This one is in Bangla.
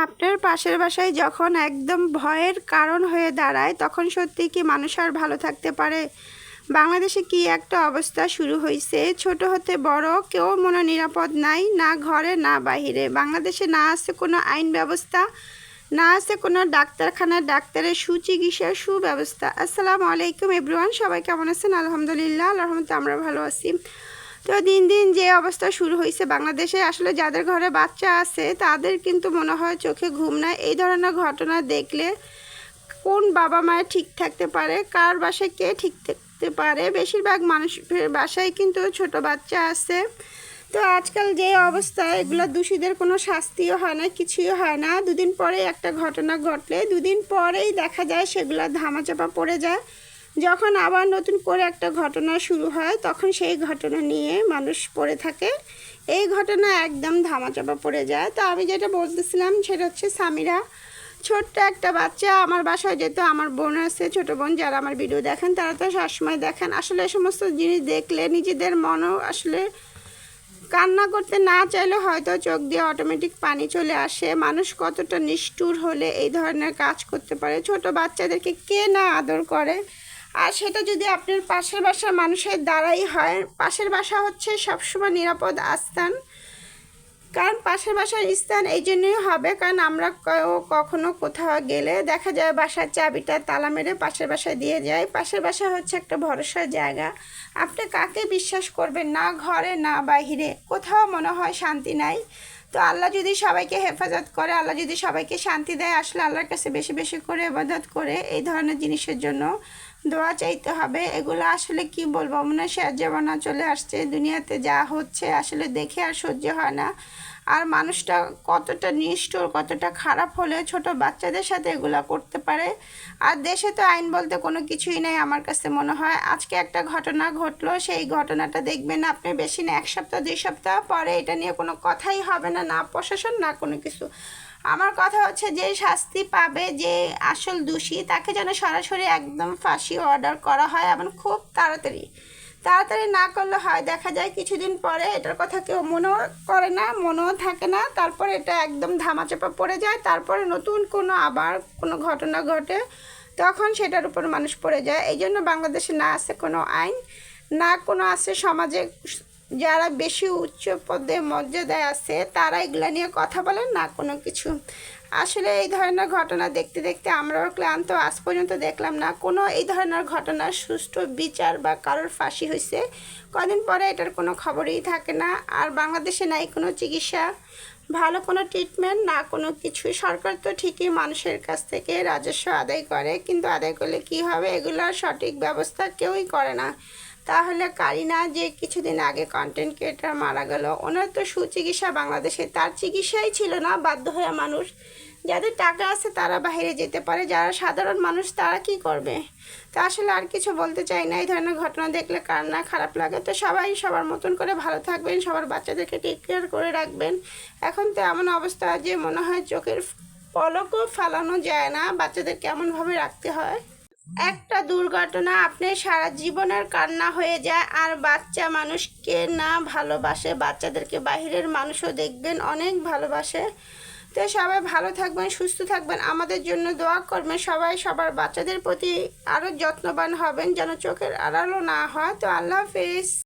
আপনার পাশের বাসায় যখন একদম ভয়ের কারণ হয়ে দাঁড়ায় তখন সত্যি কি মানুষ আর ভালো থাকতে পারে? বাংলাদেশে কি একটা অবস্থা শুরু হয়েছে, ছোট হতে বড় কেউ মনে নিরাপদ নাই, না ঘরে না বাহিরে। বাংলাদেশে না আছে কোনো আইন ব্যবস্থা, না আছে কোনো ডাক্তারখানা, ডাক্তারের সুচিকিৎসার সুব্যবস্থা। আসসালামু আলাইকুম এভরিওয়ান, সবাই কেমন আছেন? আলহামদুলিল্লাহ, আল্লাহর রহমতে আমরা ভালো আছি। তো দিন দিন যে অবস্থা শুরু হয়েছে বাংলাদেশে, আসলে যাদের ঘরে বাচ্চা আছে তাদের কিন্তু মনে হয় চোখে ঘুম নাই। এই ধরনের ঘটনা দেখলে কোন বাবা মায়ের ঠিক থাকতে পারে, কার বাসায় কে ঠিক থাকতে পারে? বেশিরভাগ মানুষের বাসায় কিন্তু ছোট বাচ্চা আছে। তো আজকাল যে অবস্থা, এগুলো দোষীদের কোনো শাস্তিও হয় না, কিছুই হয় না। দুদিন পরেই একটা ঘটনা ঘটলে দুদিন পরেই দেখা যায় সেগুলো ধামাচাপা পড়ে যায়। যখন আবার নতুন করে একটা ঘটনা শুরু হয় তখন সেই ঘটনা নিয়ে মানুষ পড়ে থাকে। এই ঘটনা একদম ধামাচাপা পড়ে যায়। তো আমি যেটা বলতেছিলাম সেটা হচ্ছে সামিরা, ছোট্ট একটা বাচ্চা। আমার বাসায় যেত, আমার বোন আছে, ছোটো বোন, যারা আমার ভিডিও দেখেন তারা তো সবসময় দেখেন। আসলে এই সমস্ত জিনিস দেখলে নিজেদের মনও আসলে কান্না করতে না চাইলে হয়তো চোখ দিয়ে অটোমেটিক পানি চলে আসে। মানুষ কতটা নিষ্ঠুর হলে এই ধরনের কাজ করতে পারে? ছোট বাচ্চাদেরকে কে না আদর করে? আর সেটা যদি আপনার পাশের বাসার মানুষের দ্বারাই হয়। পাশের বাসা হচ্ছে সবসময় নিরাপদ আস্থান, কারণ পাশের বাসার স্থান এই জন্যই হবে কারণ আমরা কখনো কোথাও গেলে দেখা যায় বাসার চাবিটা তালা মেরে পাশের বাসায় দিয়ে যায়। পাশের বাসা হচ্ছে একটা ভরসার জায়গা। আপনি কাকে বিশ্বাস করবেন? না ঘরে না বাহিরে, কোথাও মনে হয় শান্তি নাই। তো আল্লাহ যদি সবাইকে হেফাজত করে, আল্লাহ যদি সবাইকে শান্তি দেয়, আসলে আল্লাহর কাছে বেশি বেশি করে ইবাদত করে এই ধরনের জিনিসের জন্য দোয়া চাইতে হবে। এগুলো আসলে কি বলবো, মনে হয় শেষ জামানা চলে আসছে। দুনিয়াতে যা হচ্ছে আসলে দেখে আর সহ্য হয় না। আর মানুষটা কতটা নিষ্ঠুর, কতটা খারাপ হলে ছোট বাচ্চাদের সাথে এগুলো করতে পারে? আর দেশে তো আইন বলতে কোনো কিছুই নেই আমার কাছে মনে হয়। আজকে একটা ঘটনা ঘটলো, সেই ঘটনাটা দেখবেন আপনি বেশি না 1 সপ্তাহ 2 সপ্তাহ পরে এটা নিয়ে কোনো কথাই হবে না, না প্রশাসন না কোনো কিছু। আমার কথা হচ্ছে যে শাস্তি পাবে যে আসল দোষী, তাকে যেন সরাসরি একদম ফাঁসি অর্ডার করা হয়, এবং খুব তাড়াতাড়ি। তাড়াতাড়ি না করলে হয় দেখা যায় কিছুদিন পরে এটার কথা কেউ মনেও করে না, মনেও থাকে না, তারপরে এটা একদম ধামাচাপা পড়ে যায়। তারপরে নতুন কোনো আবার কোনো ঘটনা ঘটে, তখন সেটার উপর মানুষ পড়ে যায়। এই জন্য বাংলাদেশে না আছে কোনো আইন, না কোনো আছে সমাজে যারা বেশি উচ্চ পদে মর্যাদায় আছে তারা এগুলা নিয়ে কথা বলেন, না কোনো কিছু। আসলে এই ধরনের ঘটনা দেখতে দেখতে আমরাও ক্লান্ত। আজ পর্যন্ত দেখলাম না কোনো এই ধরনের ঘটনার সুষ্ঠু বিচার বা কারোর ফাঁসি হয়েছে। কদিন পরে এটার কোনো খবরই থাকে না। আর বাংলাদেশে নাই কোনো চিকিৎসা, ভালো কোনো ট্রিটমেন্ট, না কোনো কিছুই। সরকার তো ঠিকই মানুষের কাছ থেকে রাজস্ব আদায় করে, কিন্তু আদায় করলে কি হবে, এগুলোর সঠিক ব্যবস্থা কেউই করে না। তাহলে কারিনা যে কিছুদিন আগে কন্টেন্ট ক্রিয়েটার মারা গেল, ওনার তো সুচিকিৎসা বাংলাদেশে, তার চিকিৎসাই ছিল না, বাধ্য হয়ে মানুষ, যাদের টাকা আছে তারা বাইরে যেতে পারে, যারা সাধারণ মানুষ তারা কি করবে? তা আসলে আর কিছু বলতে চাই না। এই ধরনের ঘটনা দেখলে কার না খারাপ লাগে। তো সবাই সবার মতন করে ভালো থাকবেন, সবার বাচ্চাদেরকে টেক কেয়ার করে রাখবেন। এখন তো এমন অবস্থা যে মনে হয় চোখের পলকও ফালানো যায় না, বাচ্চাদের কেমনভাবে রাখতে হয়। একটা দুর্ঘটনা আপনি সারা জীবনের কান্না হয়ে যায়। আর বাচ্চা মানুষকে না ভালোবাসে, বাচ্চাদেরকে বাহিরের মানুষও দেখবেন অনেক ভালোবাসে। তো সবাই ভালো থাকবেন, সুস্থ থাকবেন, আমাদের জন্য দোয়া করবেন। সবাই সবার বাচ্চাদের প্রতি আরও যত্নবান হবেন যেন চোখের আড়ালও না হয়। তো আল্লাহ হাফেজ।